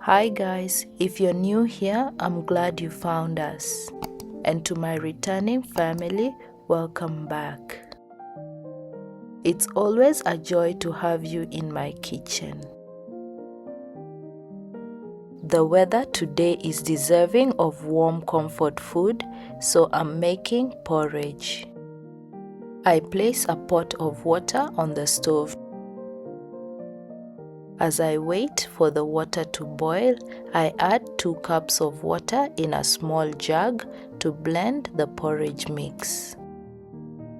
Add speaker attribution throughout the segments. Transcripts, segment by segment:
Speaker 1: Hi guys, if you're new here, I'm glad you found us. And to my returning family, welcome back. It's always a joy to have you in my kitchen. The weather today is deserving of warm comfort food, so I'm making porridge. I place a pot of water on the stove. As I wait for the water to boil, I add 2 cups of water in a small jug to blend the porridge mix.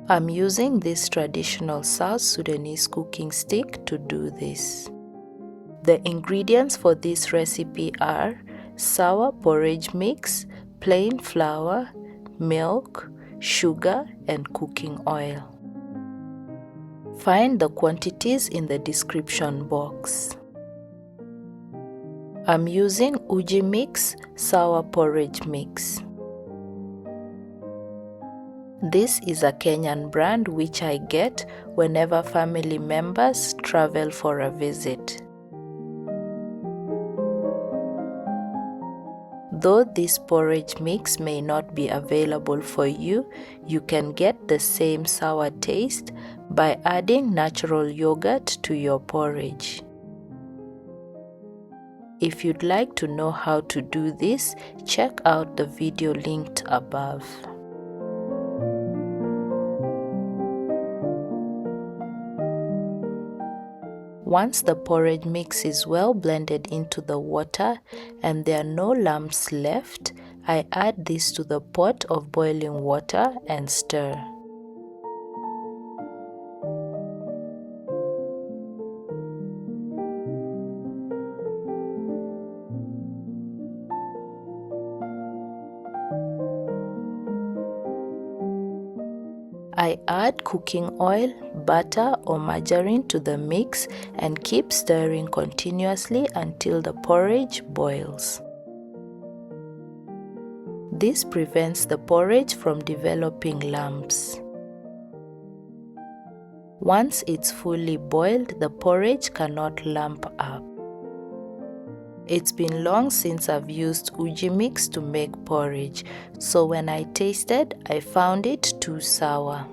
Speaker 1: I'm using this traditional South Sudanese cooking stick to do this. The ingredients for this recipe are sour porridge mix, plain flour, milk, sugar, and cooking oil. Find the quantities in the description box. I'm using uji mix sour porridge mix. This is a Kenyan brand which I get whenever family members travel for a visit. Though this porridge mix may not be available for you, you can get the same sour taste by adding natural yogurt to your porridge. If you'd like to know how to do this, check out the video linked above. Once the porridge mix is well blended into the water and there are no lumps left, I add this to the pot of boiling water and stir. I add cooking oil, butter or margarine to the mix and keep stirring continuously until the porridge boils. This prevents the porridge from developing lumps. Once it's fully boiled, the porridge cannot lump up. It's been long since I've used uji mix to make porridge, so when I tasted, I found it too sour.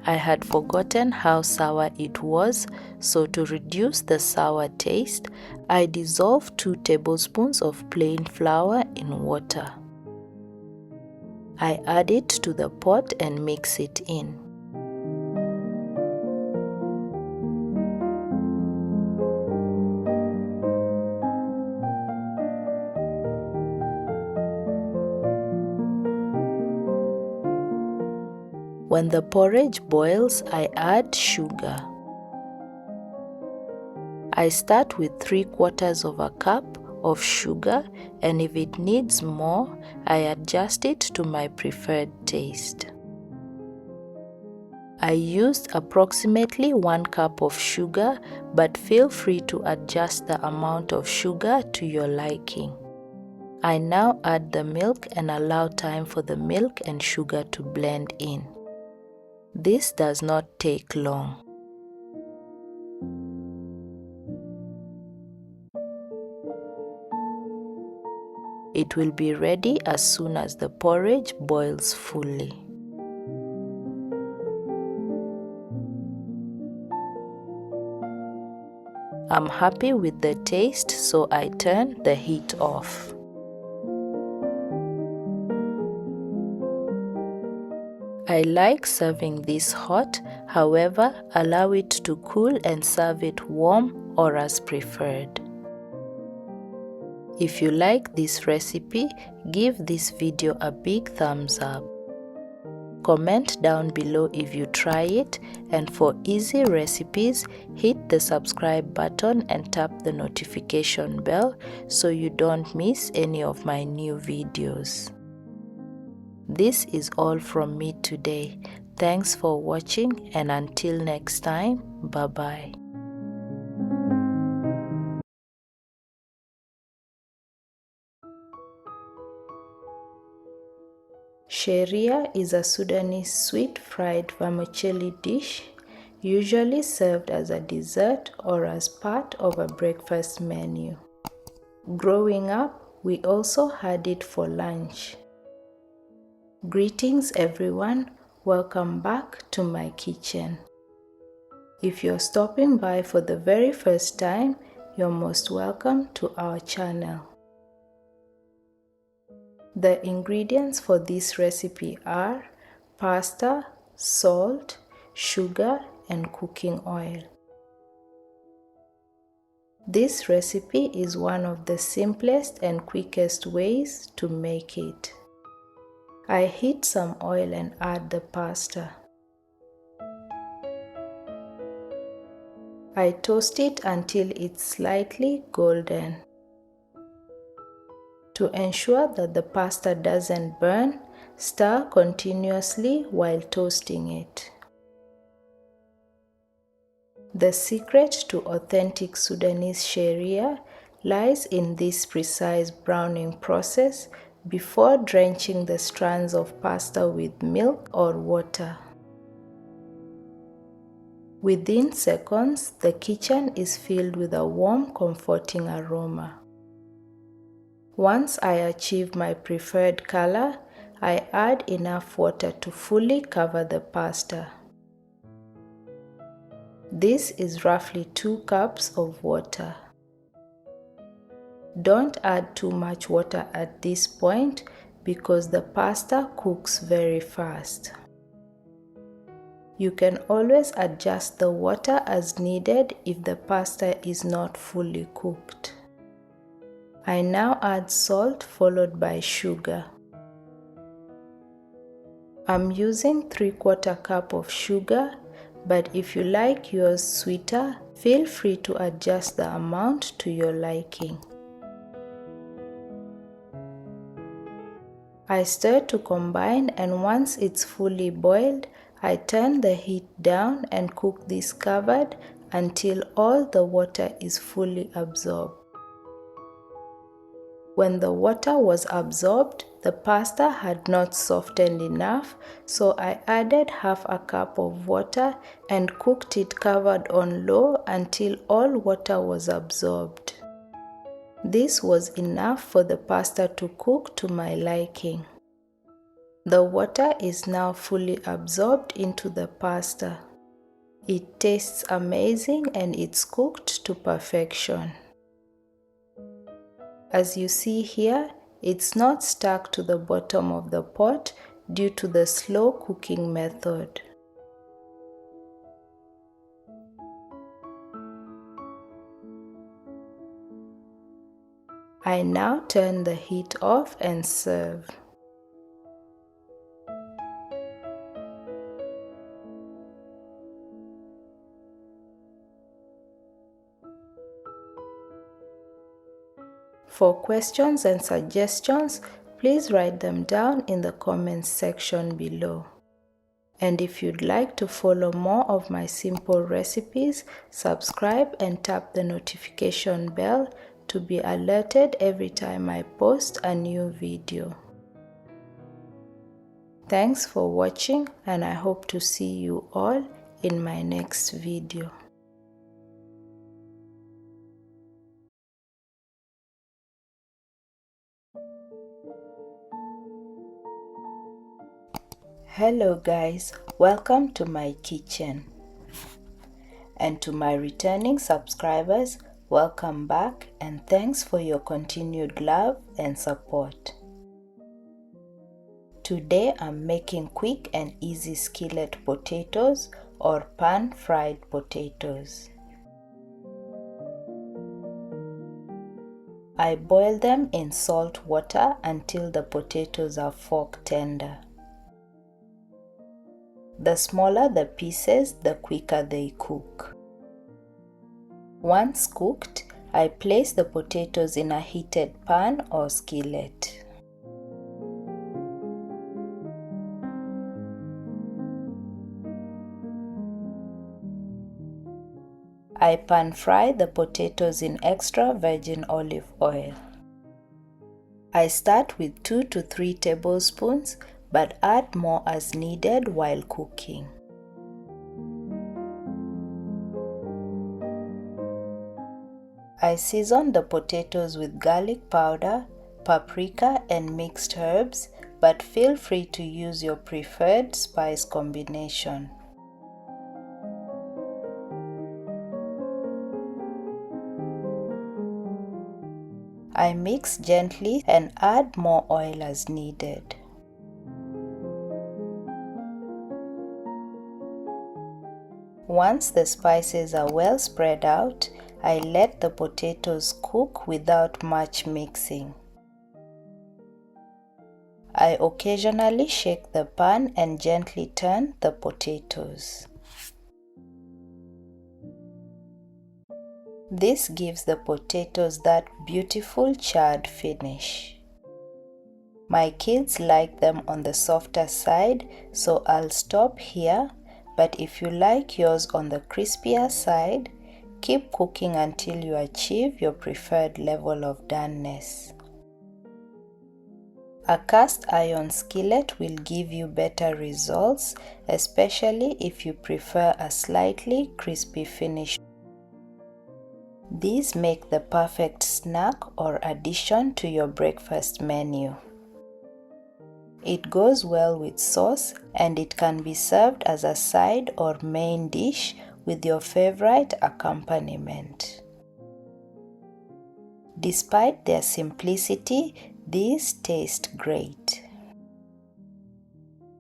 Speaker 1: I had forgotten how sour it was, so to reduce the sour taste, I dissolved 2 tablespoons of plain flour in water. I add it to the pot and mix it in. When the porridge boils, I add sugar. I start with 3/4 of a cup of sugar, and if it needs more, I adjust it to my preferred taste. I used approximately 1 cup of sugar, but feel free to adjust the amount of sugar to your liking. I now add the milk and allow time for the milk and sugar to blend in. This does not take long. It will be ready as soon as the porridge boils fully. I'm happy with the taste, so I turn the heat off. I like serving this hot, however, allow it to cool and serve it warm or as preferred. If you like this recipe, give this video a big thumbs up. Comment down below if you try it, and for easy recipes, hit the subscribe button and tap the notification bell so you don't miss any of my new videos. This is all from me today. Thanks for watching, and until next time, bye-bye. Sheria is a Sudanese sweet fried vermicelli dish. usually served as a dessert or as part of a breakfast menu. Growing up, we also had it for lunch. Greetings everyone, welcome back to my kitchen. If you're stopping by for the very first time, you're most welcome to our channel. The ingredients for this recipe are pasta, salt, sugar, and cooking oil. This recipe is one of the simplest and quickest ways to make it. I heat some oil and add the pasta. I toast it until it's slightly golden. To ensure that the pasta doesn't burn, stir continuously while toasting it. The secret to authentic Sudanese sharia lies in this precise browning process before drenching the strands of pasta with milk or water. Within seconds, the kitchen is filled with a warm, comforting aroma. Once I achieve my preferred color, I add enough water to fully cover the pasta. This is roughly 2 cups of water. Don't add too much water at this point because the pasta cooks very fast. You can always adjust the water as needed if the pasta is not fully cooked. I now add salt followed by sugar. I'm using 3/4 cup of sugar, but if you like yours sweeter, feel free to adjust the amount to your liking. I stir to combine, and once it's fully boiled, I turn the heat down and cook this covered until all the water is fully absorbed. When the water was absorbed, the pasta had not softened enough, so I added 1/2 cup of water and cooked it covered on low until all water was absorbed. This was enough for the pasta to cook to my liking. The water is now fully absorbed into the pasta. It tastes amazing and it's cooked to perfection. As you see here, it's not stuck to the bottom of the pot due to the slow cooking method. I now turn the heat off and serve. For questions and suggestions, please write them down in the comments section below. And if you'd like to follow more of my simple recipes, subscribe and tap the notification bell to be alerted every time I post a new video. Thanks for watching, and I hope to see you all in my next video. Hello guys, welcome to my kitchen. And to my returning subscribers, welcome back and thanks for your continued love and support. Today I'm making quick and easy skillet potatoes or pan-fried potatoes. I boil them in salt water until the potatoes are fork tender. The smaller the pieces, the quicker they cook. Once cooked, I place the potatoes in a heated pan or skillet. I pan fry the potatoes in extra virgin olive oil. I start with 2 to 3 tablespoons, but add more as needed while cooking. I seasoned the potatoes with garlic powder, paprika and mixed herbs, but feel free to use your preferred spice combination. I mix gently and add more oil as needed. Once the spices are well spread out, I let the potatoes cook without much mixing. I occasionally shake the pan and gently turn the potatoes. This gives the potatoes that beautiful charred finish. My kids like them on the softer side, so I'll stop here, but if you like yours on the crispier side, keep cooking until you achieve your preferred level of doneness. A cast iron skillet will give you better results, especially if you prefer a slightly crispy finish. These make the perfect snack or addition to your breakfast menu. It goes well with sauce and it can be served as a side or main dish with your favorite accompaniment. Despite their simplicity, these taste great.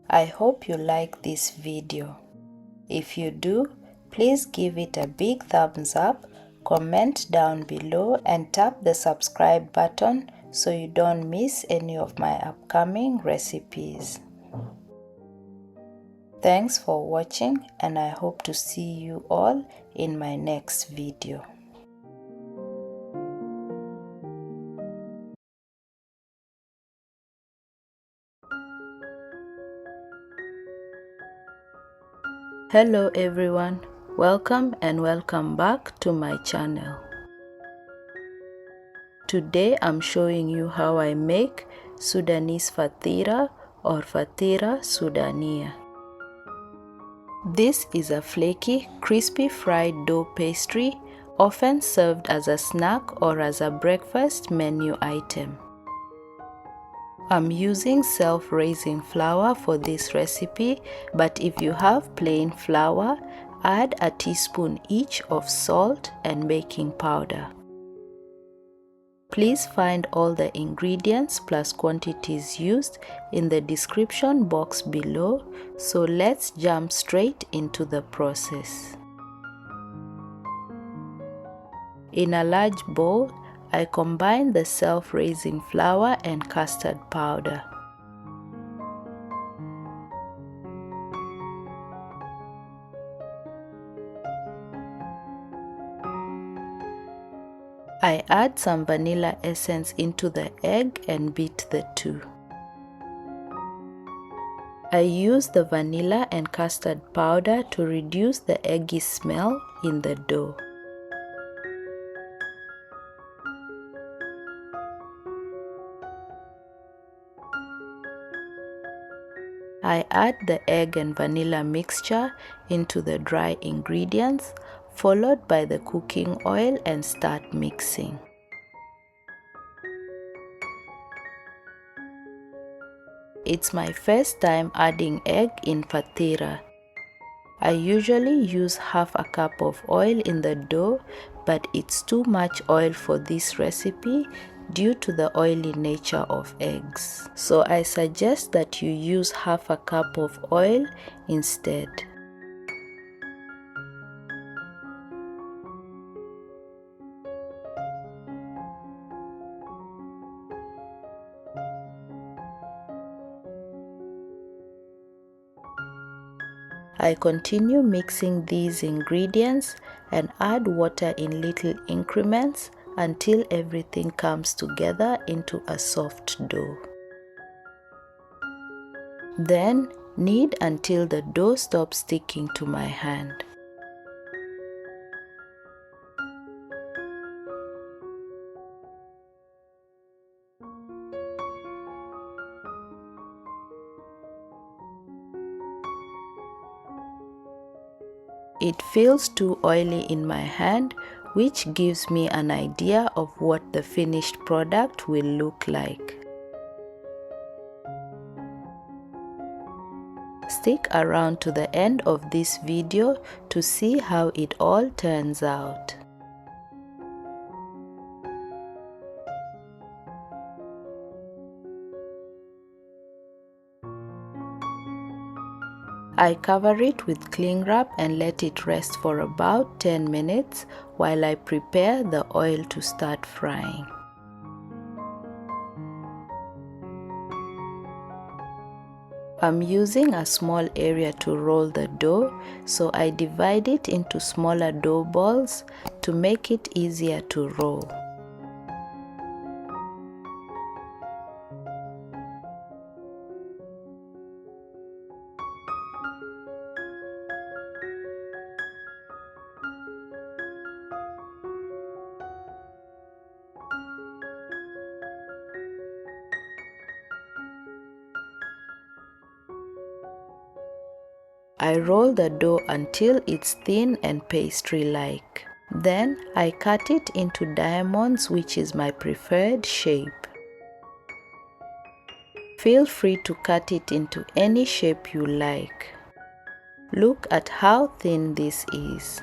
Speaker 1: I hope you like this video. If you do, please give it a big thumbs up, comment down below and tap the subscribe button so you don't miss any of my upcoming recipes. Thanks for watching and I hope to see you all in my next video. Hello everyone, welcome and welcome back to my channel. Today I'm showing you how I make Sudanese fatira or fatira Sudania. This is a flaky, crispy fried dough pastry, often served as a snack or as a breakfast menu item. I'm using self-raising flour for this recipe, but if you have plain flour, add a teaspoon each of salt and baking powder. Please find all the ingredients plus quantities used in the description box below, so let's jump straight into the process. In a large bowl, I combine the self-raising flour and custard powder. I add some vanilla essence into the egg and beat the two. I use the vanilla and custard powder to reduce the eggy smell in the dough. I add the egg and vanilla mixture into the dry ingredients, followed by the cooking oil and start mixing. It's my first time adding egg in fatira. I usually use half a cup of oil in the dough, but it's too much oil for this recipe due to the oily nature of eggs. So I suggest that you use half a cup of oil instead. I continue mixing these ingredients and add water in little increments until everything comes together into a soft dough. Then knead until the dough stops sticking to my hand. It feels too oily in my hand, which gives me an idea of what the finished product will look like. Stick around to the end of this video to see how it all turns out. I cover it with cling wrap and let it rest for about 10 minutes while I prepare the oil to start frying. I'm using a small area to roll the dough, so I divide it into smaller dough balls to make it easier to roll. I roll the dough until it's thin and pastry-like. Then I cut it into diamonds, which is my preferred shape. Feel free to cut it into any shape you like. Look at how thin this is.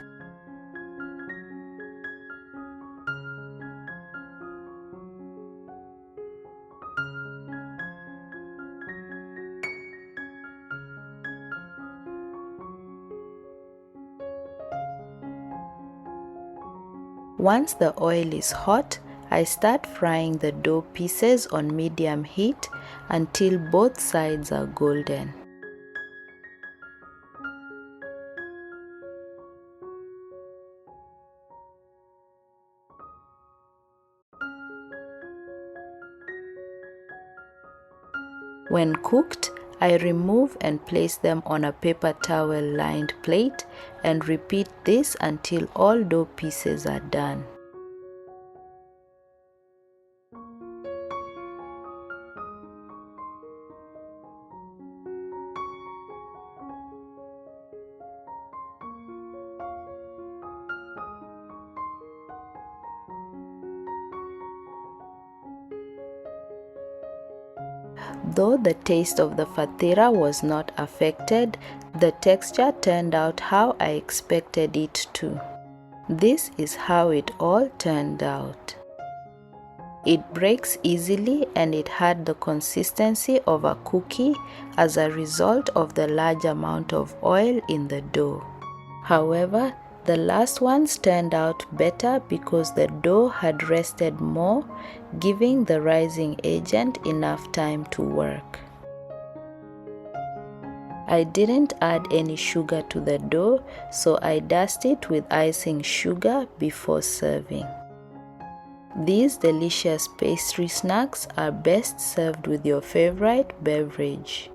Speaker 1: Once the oil is hot, I start frying the dough pieces on medium heat until both sides are golden. When cooked, I remove and place them on a paper towel lined plate and repeat this until all dough pieces are done. Though the taste of the fatira was not affected, the texture turned out how I expected it to. This is how it all turned out. It breaks easily and it had the consistency of a cookie as a result of the large amount of oil in the dough. However, the last ones turned out better because the dough had rested more, giving the rising agent enough time to work. I didn't add any sugar to the dough, so I dust it with icing sugar before serving. These delicious pastry snacks are best served with your favorite beverage.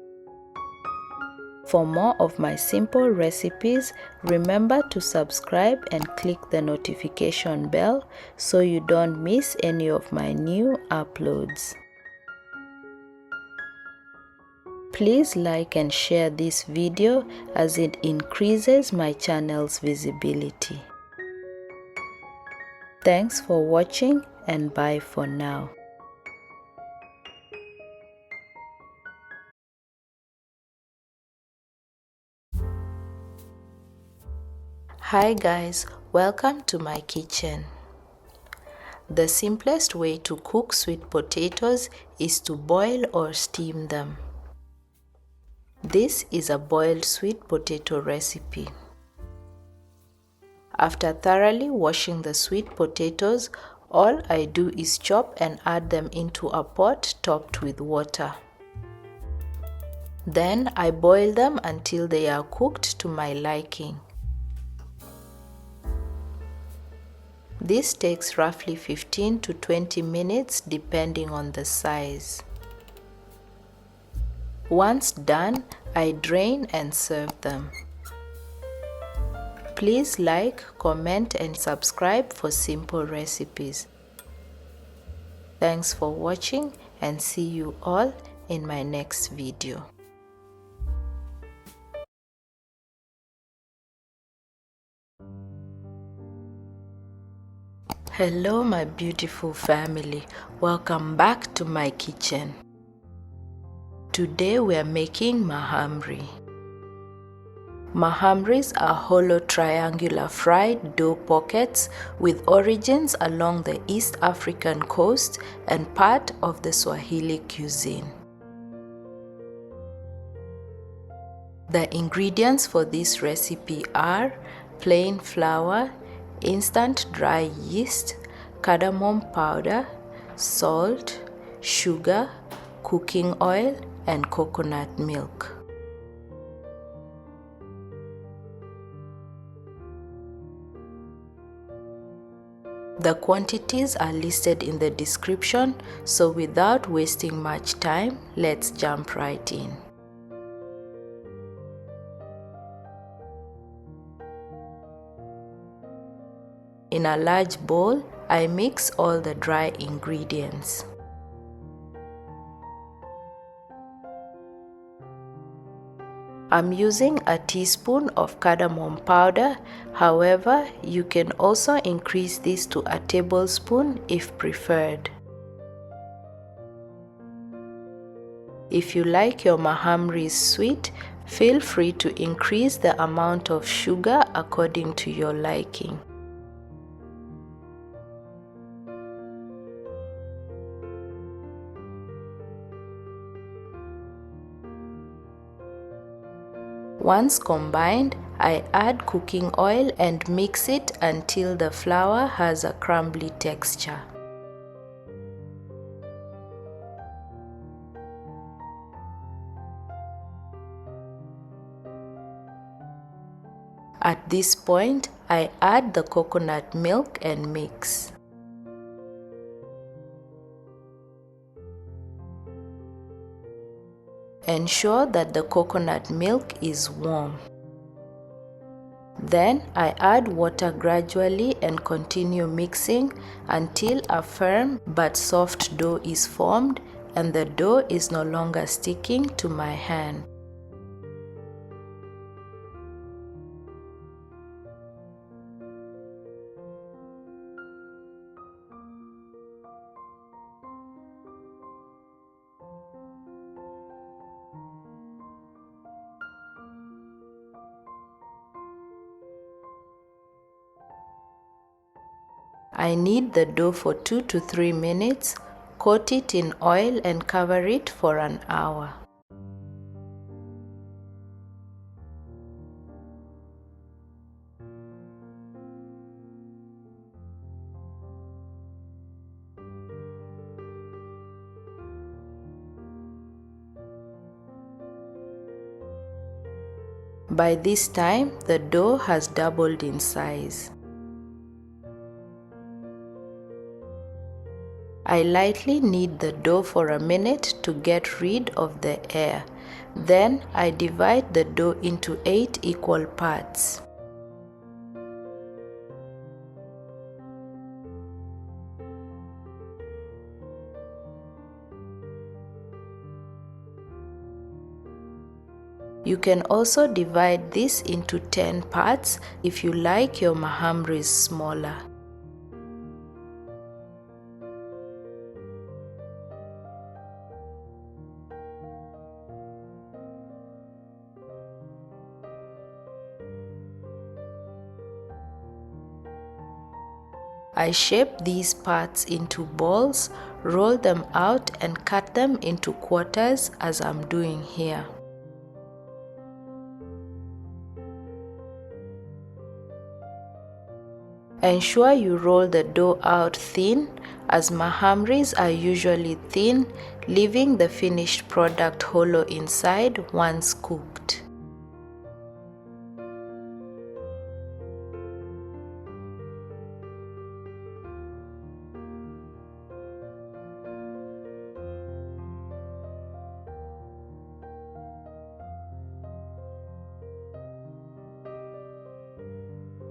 Speaker 1: For more of my simple recipes, remember to subscribe and click the notification bell so you don't miss any of my new uploads. Please like and share this video as it increases my channel's visibility. Thanks for watching and bye for now. Hi guys, welcome to my kitchen. The simplest way to cook sweet potatoes is to boil or steam them. This is a boiled sweet potato recipe. After thoroughly washing the sweet potatoes, all I do is chop and add them into a pot topped with water. Then I boil them until they are cooked to my liking. This takes roughly 15 to 20 minutes depending on the size. Once done, I drain and serve them. Please like, comment and subscribe for simple recipes. Thanks for watching and see you all in my next video. Hello my beautiful family, welcome back to my kitchen. Today we are making mahamry. Mahamrys are hollow triangular fried dough pockets with origins along the East African coast and part of the Swahili cuisine. The ingredients for this recipe are plain flour, instant dry yeast, cardamom powder, salt, sugar, cooking oil, and coconut milk. The quantities are listed in the description, so without wasting much time, let's jump right in. In a large bowl, I mix all the dry ingredients. I'm using a teaspoon of cardamom powder, however, you can also increase this to a tablespoon if preferred. If you like your mahamrys sweet, feel free to increase the amount of sugar according to your liking. Once combined, I add cooking oil and mix it until the flour has a crumbly texture. At this point, I add the coconut milk and mix. Ensure that the coconut milk is warm. Then I add water gradually and continue mixing until a firm but soft dough is formed and the dough is no longer sticking to my hand. I knead the dough for 2 to 3 minutes, coat it in oil and cover it for an hour. By this time, the dough has doubled in size. I lightly knead the dough for a minute to get rid of the air. Then I divide the dough into 8 equal parts. You can also divide this into 10 parts if you like your mahamrys smaller. I shape these parts into balls, roll them out and cut them into quarters as I'm doing here. Ensure you roll the dough out thin, as mahamrys are usually thin, leaving the finished product hollow inside once cooked.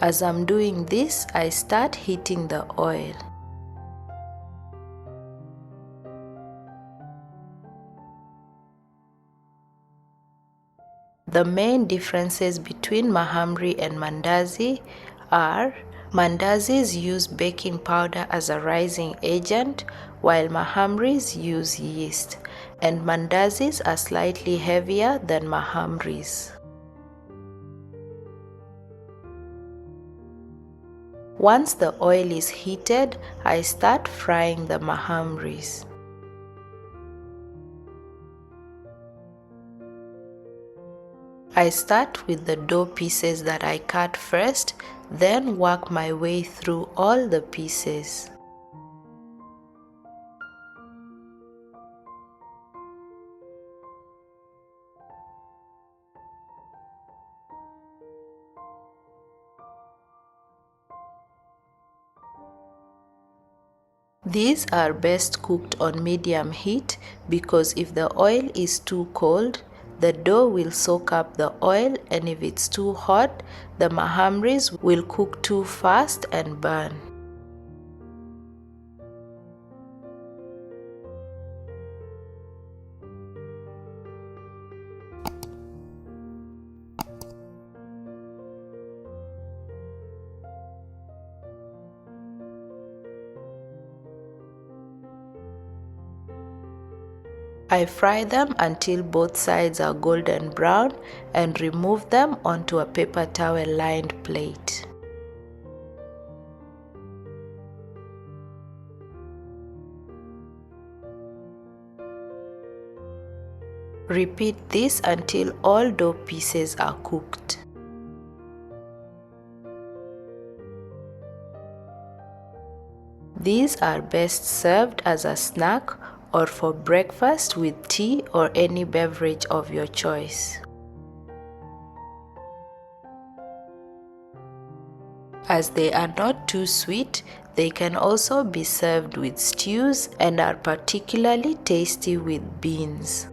Speaker 1: As I'm doing this, I start heating the oil. The main differences between mahamry and mandazi are Mandazis use baking powder as a rising agent, while mahamrys use yeast, and mandazis are slightly heavier than mahamrys. Once the oil is heated, I start frying the mahamrys. I start with the dough pieces that I cut first, then work my way through all the pieces. These are best cooked on medium heat because if the oil is too cold, the dough will soak up the oil, and if it's too hot, the mahamrys will cook too fast and burn. I fry them until both sides are golden brown and remove them onto a paper towel lined plate. Repeat this until all dough pieces are cooked. These are best served as a snack or for breakfast with tea or any beverage of your choice. As they are not too sweet, they can also be served with stews and are particularly tasty with beans.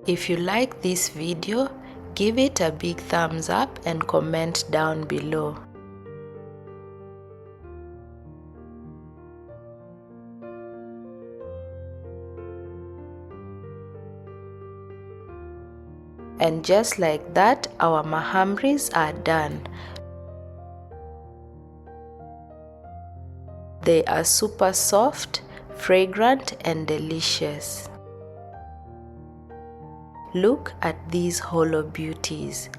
Speaker 1: If you like this video, give it a big thumbs up and comment down below. And just like that, our mahamrys are done. They are super soft, fragrant, and delicious. Look at these hollow beauties.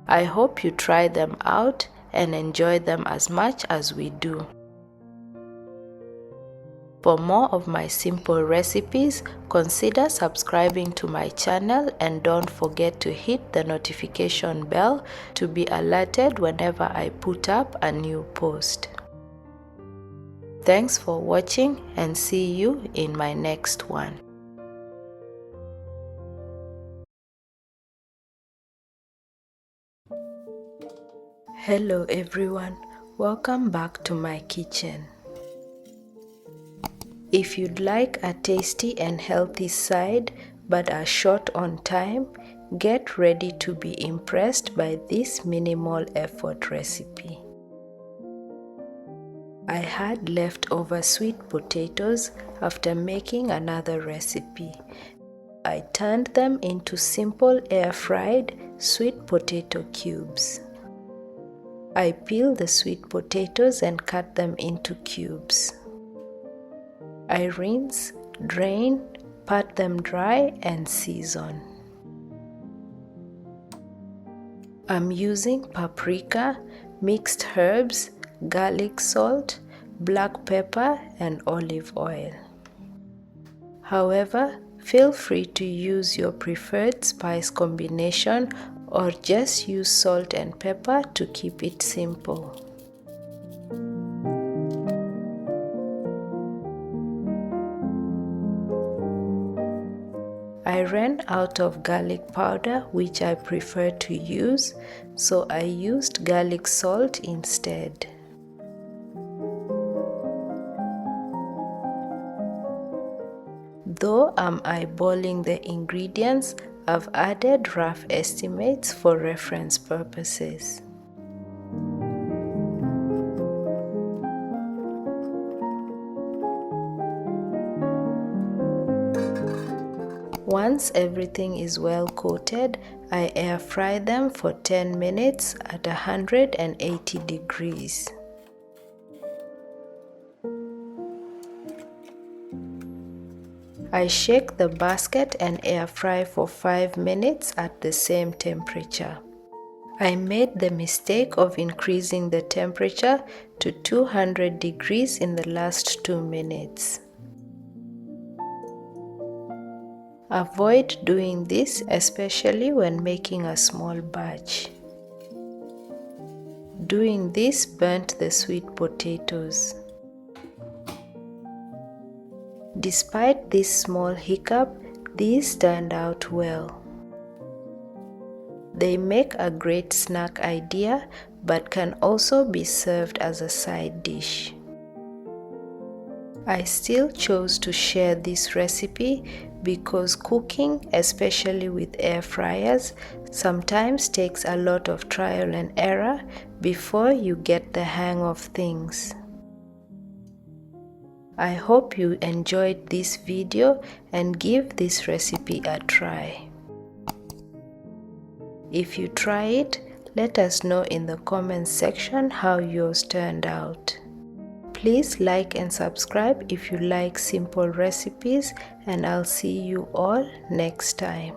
Speaker 1: I hope you try them out and enjoy them as much as we do. For more of my simple recipes, consider subscribing to my channel and don't forget to hit the notification bell to be alerted whenever I put up a new post. Thanks for watching and see you in my next one. Hello everyone, welcome back to my kitchen. If you'd like a tasty and healthy side but are short on time, get ready to be impressed by this minimal effort recipe. I had leftover sweet potatoes after making another recipe. I turned them into simple air-fried sweet potato cubes. I peeled the sweet potatoes and cut them into cubes. I rinse, drain, pat them dry, and season. I'm using paprika, mixed herbs, garlic salt, black pepper, and olive oil. However, feel free to use your preferred spice combination or just use salt and pepper to keep it simple. I ran out of garlic powder, which I prefer to use, so I used garlic salt instead. Though I'm eyeballing the ingredients, I've added rough estimates for reference purposes. Once everything is well coated, I air fry them for 10 minutes at 180 degrees. I shake the basket and air fry for 5 minutes at the same temperature. I made the mistake of increasing the temperature to 200 degrees in the last 2 minutes. Avoid doing this, especially when making a small batch. Doing this burnt the sweet potatoes. Despite this small hiccup, these turned out well. They make a great snack idea, but can also be served as a side dish. I still chose to share this recipe because cooking, especially with air fryers, sometimes takes a lot of trial and error before you get the hang of things. I hope you enjoyed this video and give this recipe a try. If you try it, let us know in the comments section how yours turned out. Please like and subscribe if you like simple recipes, and I'll see you all next time.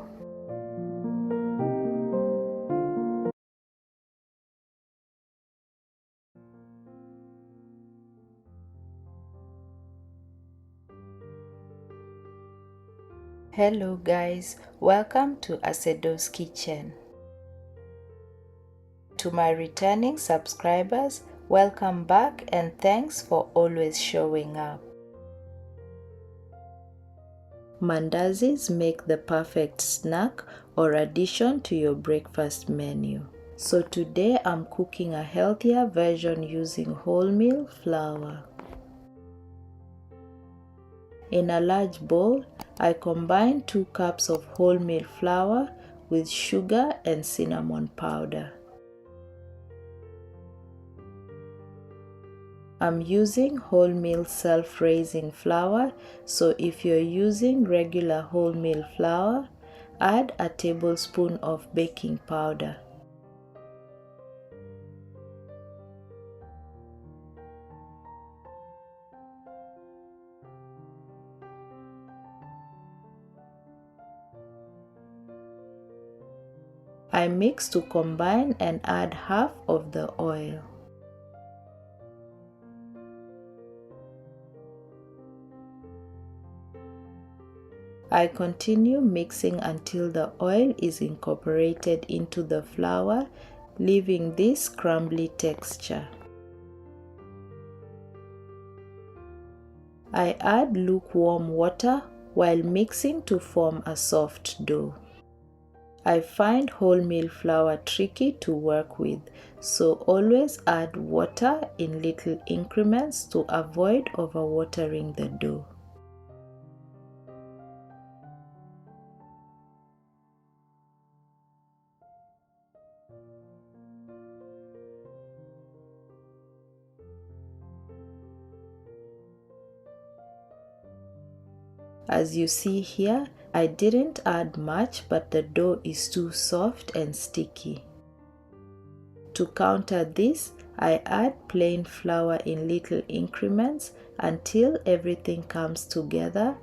Speaker 1: Hello guys, welcome to Asedo's Kitchen. To my returning subscribers, welcome back and thanks for always showing up. Mandazis make the perfect snack or addition to your breakfast menu. So today I'm cooking a healthier version using wholemeal flour. In a large bowl, I combine 2 cups of wholemeal flour with sugar and cinnamon powder. I'm using wholemeal self-raising flour, so if you're using regular wholemeal flour, add a tablespoon of baking powder. I mix to combine and add half of the oil. I continue mixing until the oil is incorporated into the flour, leaving this crumbly texture. I add lukewarm water while mixing to form a soft dough. I find wholemeal flour tricky to work with, so always add water in little increments to avoid overwatering the dough. As you see here, I didn't add much, but the dough is too soft and sticky. To counter this, I add plain flour in little increments until everything comes together.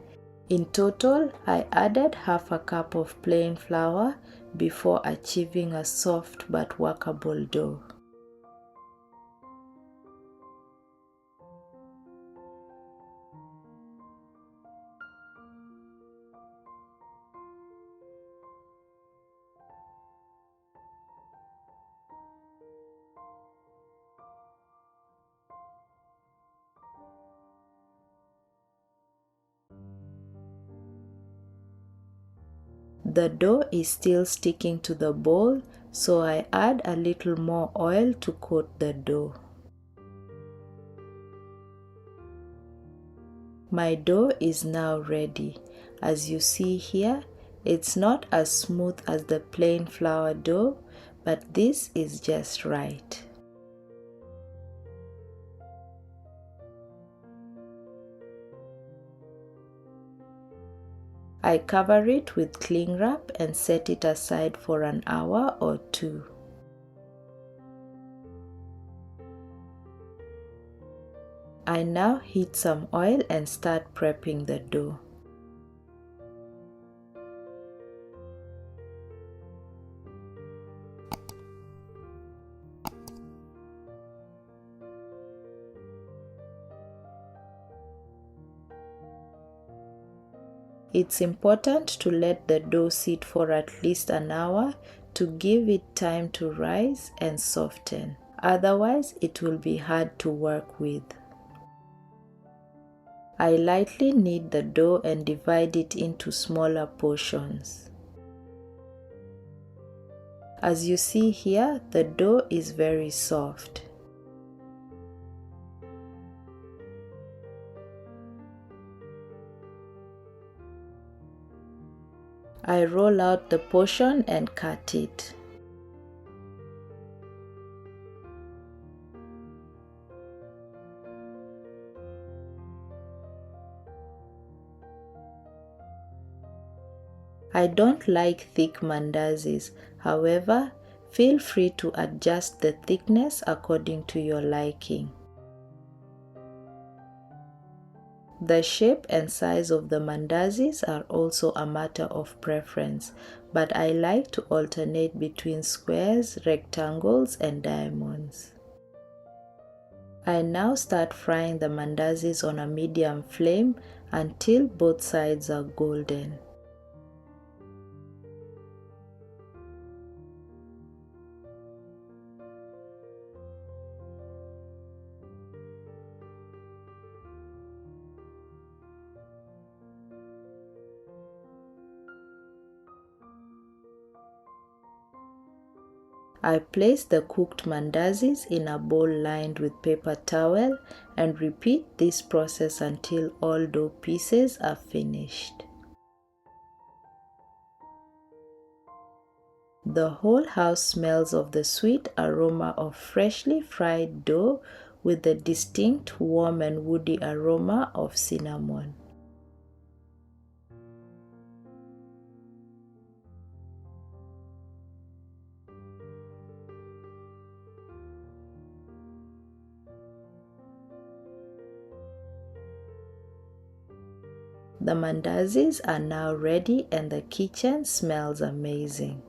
Speaker 1: In total, I added half a cup of plain flour before achieving a soft but workable dough. The dough is still sticking to the bowl, so I add a little more oil to coat the dough. My dough is now ready. As you see here, it's not as smooth as the plain flour dough, but this is just right. I cover it with cling wrap and set it aside for an hour or two. I now heat some oil and start prepping the dough. It's important to let the dough sit for at least an hour to give it time to rise and soften. Otherwise, it will be hard to work with. I lightly knead the dough and divide it into smaller portions. As you see here, the dough is very soft. I roll out the portion and cut it. I don't like thick mandazis, however, feel free to adjust the thickness according to your liking. The shape and size of the mandazis are also a matter of preference, but I like to alternate between squares, rectangles, and diamonds. I now start frying the mandazis on a medium flame until both sides are golden. I place the cooked mandazis in a bowl lined with paper towel and repeat this process until all dough pieces are finished. The whole house smells of the sweet aroma of freshly fried dough with the distinct warm and woody aroma of cinnamon. The mandazis are now ready and the kitchen smells amazing.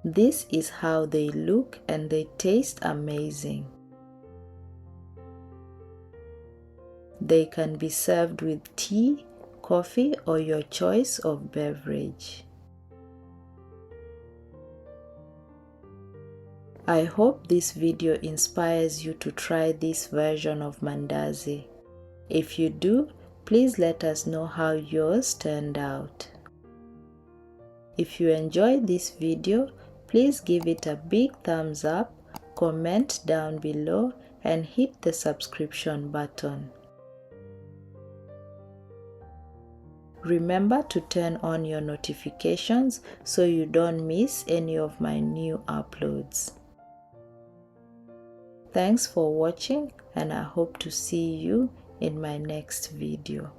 Speaker 1: This is how they look and they taste amazing. They can be served with tea, coffee, or your choice of beverage. I hope this video inspires you to try this version of mandazi. If you do, please let us know how yours turned out. If you enjoyed this video, please give it a big thumbs up, comment down below, and hit the subscription button. Remember to turn on your notifications so you don't miss any of my new uploads. Thanks for watching, and I hope to see you in my next video.